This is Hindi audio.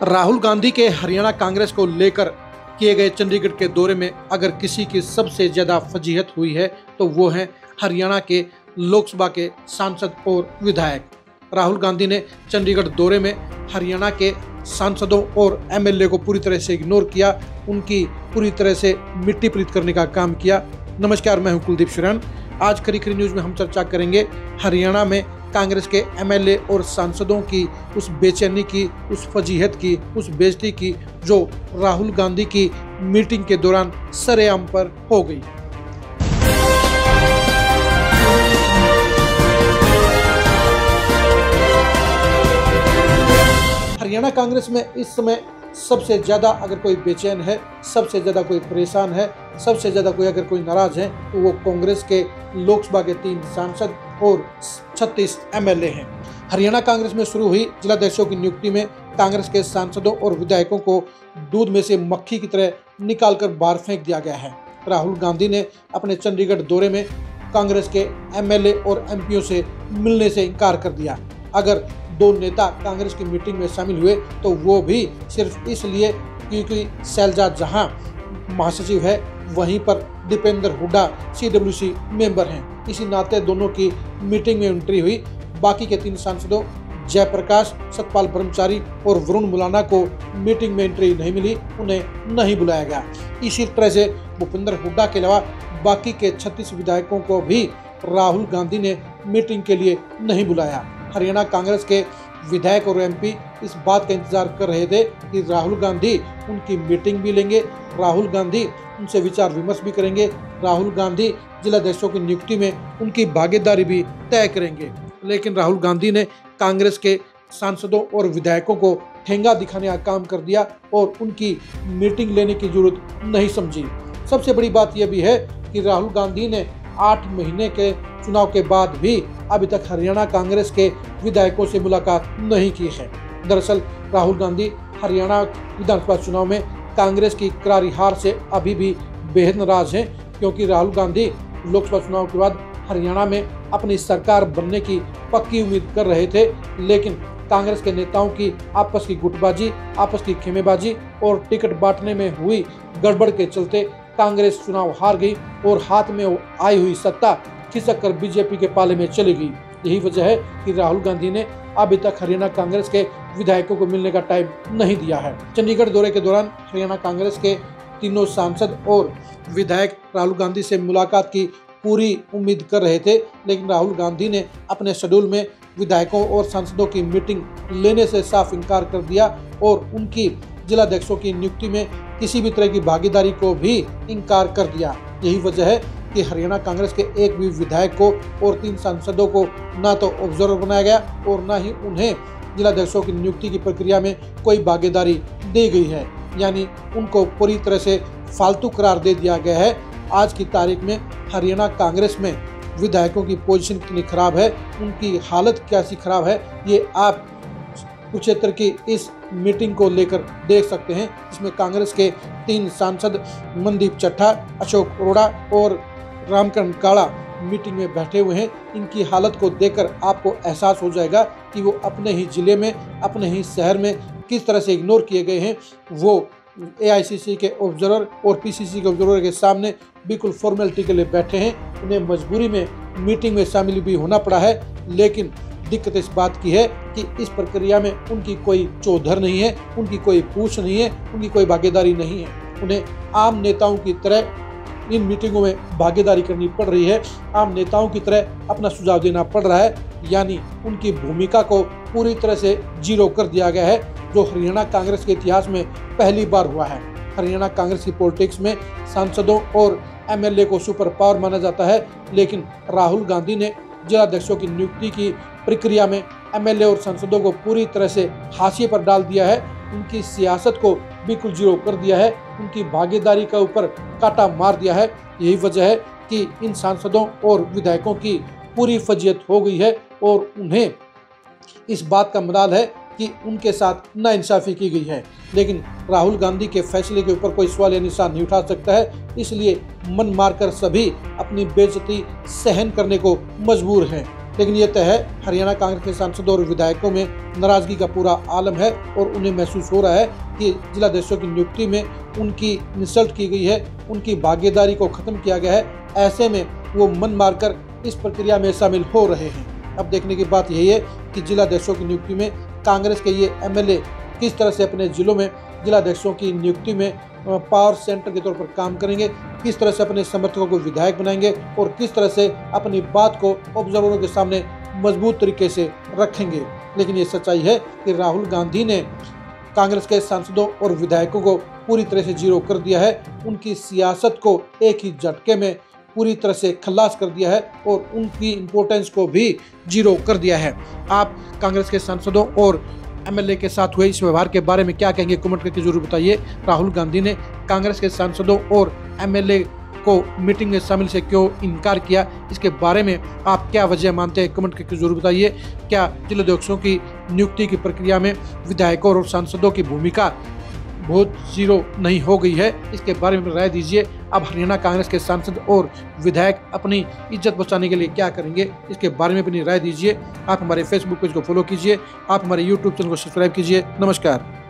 राहुल गांधी के हरियाणा कांग्रेस को लेकर किए गए चंडीगढ़ के दौरे में अगर किसी की सबसे ज्यादा फजीहत हुई है तो वो है हरियाणा के लोकसभा के सांसद और विधायक। राहुल गांधी ने चंडीगढ़ दौरे में हरियाणा के सांसदों और एमएलए को पूरी तरह से इग्नोर किया, उनकी पूरी तरह से मिट्टी पलीत करने का काम किया। नमस्कार, मैं हूं कुलदीप शरण। आज खरी खरी न्यूज में हम चर्चा करेंगे हरियाणा में कांग्रेस के एमएलए और सांसदों की उस बेचैनी की, उस फजीहत की, उस बेइज्जती की जो राहुल गांधी की मीटिंग के दौरान सरेआम पर हो गई। हरियाणा कांग्रेस में इस समय सबसे ज्यादा अगर कोई बेचैन है, सबसे ज्यादा कोई परेशान है, सबसे ज्यादा कोई अगर कोई नाराज है तो वो कांग्रेस के लोकसभा के 3 सांसद और 36 एमएलए हैं। हरियाणा कांग्रेस में शुरू हुई जिलाध्यक्षों की नियुक्ति में कांग्रेस के सांसदों और विधायकों को दूध में से मक्खी की तरह निकालकर बाहर फेंक दिया गया है। राहुल गांधी ने अपने चंडीगढ़ दौरे में कांग्रेस के एमएलए और एमपीओ से मिलने से इनकार कर दिया। अगर 2 नेता कांग्रेस की मीटिंग में शामिल हुए तो वो भी सिर्फ इसलिए क्योंकि शैलजा जहां महासचिव है वहीं पर दीपेंद्र हुड्डा सीडब्ल्यूसी मेंबर हैं। इसी नाते दोनों की मीटिंग में एंट्री हुई। बाकी के 3 सांसदों जयप्रकाश, सतपाल ब्रह्मचारी और वरुण मुलाना को मीटिंग में एंट्री नहीं मिली, उन्हें नहीं बुलाया गया। इसी तरह से भूपेंद्र हुड्डा के अलावा बाकी के 36 विधायकों को भी राहुल गांधी ने मीटिंग के लिए नहीं बुलाया। हरियाणा कांग्रेस के विधायक और एमपी इस बात का इंतजार कर रहे थे कि राहुल गांधी उनकी मीटिंग भी लेंगे, राहुल गांधी उनसे विचार विमर्श भी करेंगे, राहुल गांधी जिलाध्यक्षों की नियुक्ति में उनकी भागीदारी भी तय करेंगे। लेकिन राहुल गांधी ने कांग्रेस के सांसदों और विधायकों को ठेंगा दिखाने का काम कर दिया और उनकी मीटिंग लेने की जरूरत नहीं समझी। सबसे बड़ी बात यह भी है कि राहुल गांधी ने 8 महीने के चुनाव के बाद भी अभी तक हरियाणा कांग्रेस के विधायकों से मुलाकात नहीं की है। दरअसल राहुल गांधी हरियाणा विधानसभा चुनाव में कांग्रेस की करारी हार से अभी भी बेहद नाराज हैं, क्योंकि राहुल गांधी लोकसभा चुनाव के बाद हरियाणा में अपनी सरकार बनने की पक्की उम्मीद कर रहे थे। लेकिन कांग्रेस के नेताओं की आपस की गुटबाजी, आपस की खेमेबाजी और टिकट बांटने में हुई गड़बड़ के चलते कांग्रेस चुनाव हार गई और हाथ में आई हुई सत्ता खिसक कर बीजेपी के पाले में चली गई। यही वजह है कि राहुल गांधी ने अभी तक हरियाणा कांग्रेस के विधायकों को मिलने का टाइम नहीं दिया है। चंडीगढ़ दौरे के दौरान हरियाणा कांग्रेस के तीनों सांसद और विधायक राहुल गांधी से मुलाकात की पूरी उम्मीद कर रहे थे, लेकिन राहुल गांधी ने अपने शेड्यूल में विधायकों और सांसदों की मीटिंग लेने से साफ इनकार कर दिया और उनकी जिलाध्यक्षों की नियुक्ति में किसी भी तरह की भागीदारी को भी इनकार कर दिया। यही वजह है कि हरियाणा कांग्रेस के एक भी विधायक को और 3 सांसदों को ना तो ऑब्जर्वर बनाया गया और ना ही उन्हें जिलाध्यक्षों की नियुक्ति की प्रक्रिया में कोई भागीदारी दी गई है, यानी उनको पूरी तरह से फालतू करार दे दिया गया है। आज की तारीख में हरियाणा कांग्रेस में विधायकों की पोजीशन कितनी खराब है, उनकी हालत कैसी खराब है, ये आप कुरुक्षेत्र की इस मीटिंग को लेकर देख सकते हैं, जिसमें कांग्रेस के 3 सांसद मनदीप चट्ठा, अशोक अरोड़ा और रामकरण काला मीटिंग में बैठे हुए हैं। इनकी हालत को देखकर आपको एहसास हो जाएगा कि वो अपने ही जिले में, अपने ही शहर में किस तरह से इग्नोर किए गए हैं। वो एआईसीसी के ऑब्जर्वर और पीसीसी के ऑब्जर्वर के सामने बिल्कुल फॉर्मेलिटी के लिए बैठे हैं। उन्हें मजबूरी में मीटिंग में शामिल भी होना पड़ा है, लेकिन दिक्कत इस बात की है कि इस प्रक्रिया में उनकी कोई चौधर नहीं है, उनकी कोई पूछ नहीं है, उनकी कोई भागीदारी नहीं है। उन्हें आम नेताओं की तरह इन मीटिंगों में भागीदारी करनी पड़ रही है, आम नेताओं की तरह अपना सुझाव देना पड़ रहा है, यानी उनकी भूमिका को पूरी तरह से जीरो कर दिया गया है, जो हरियाणा कांग्रेस के इतिहास में पहली बार हुआ है। हरियाणा कांग्रेस की पॉलिटिक्स में सांसदों और एमएलए को सुपर पावर माना जाता है, लेकिन राहुल गांधी ने जिलाध्यक्षों की नियुक्ति की प्रक्रिया में एमएलए और सांसदों को पूरी तरह से हाशिए पर डाल दिया है, उनकी सियासत को बिल्कुल जीरो कर दिया है, उनकी भागीदारी के ऊपर कांटा मार दिया है। यही वजह है कि इन सांसदों और विधायकों की पूरी फजीहत हो गई है और उन्हें इस बात का मलाल है कि उनके साथ नाइंसाफी की गई है। लेकिन राहुल गांधी के फैसले के ऊपर कोई सवाल या निशान नहीं उठा सकता है, इसलिए मन मारकर सभी अपनी बेइज्जती सहन करने को मजबूर हैं। लेकिन ये तय है, हरियाणा कांग्रेस के सांसदों और विधायकों में नाराजगी का पूरा आलम है और उन्हें महसूस हो रहा है कि जिलाध्यक्षों की नियुक्ति में उनकी इंसल्ट की गई है, उनकी भागीदारी को खत्म किया गया है। ऐसे में वो मन मारकर इस प्रक्रिया में शामिल हो रहे हैं। अब देखने की बात यही है कि जिलाध्यक्षों की नियुक्ति में कांग्रेस के ये एमएलए किस तरह से अपने जिलों में जिलाध्यक्षों की नियुक्ति में पावर सेंटर के तौर पर काम करेंगे, किस तरह से अपने समर्थकों को विधायक बनाएंगे और किस तरह से अपनी बात को ऑब्जर्वरों के सामने मजबूत तरीके से रखेंगे। लेकिन ये सच्चाई है कि राहुल गांधी ने कांग्रेस के सांसदों और विधायकों को पूरी तरह से जीरो कर दिया है। उनकी सियासत को एक ही झटके में पूरी तरह से खल्लास कर दिया है और उनकी इम्पोर्टेंस को भी जीरो कर दिया है। आप कांग्रेस के सांसदों और एमएलए के साथ हुए इस व्यवहार के बारे में क्या कहेंगे, कमेंट करके जरूर बताइए। राहुल गांधी ने कांग्रेस के सांसदों और एमएलए को मीटिंग में शामिल से क्यों इनकार किया, इसके बारे में आप क्या वजह मानते हैं, कमेंट करके जरूर बताइए। क्या जिलाध्यक्षों की नियुक्ति की प्रक्रिया में विधायकों और सांसदों की भूमिका बहुत जीरो नहीं हो गई है, इसके बारे में राय दीजिए। अब हरियाणा कांग्रेस के सांसद और विधायक अपनी इज्जत बचाने के लिए क्या करेंगे, इसके बारे में अपनी राय दीजिए। आप हमारे फेसबुक पेज को फॉलो कीजिए, आप हमारे यूट्यूब चैनल को सब्सक्राइब कीजिए। नमस्कार।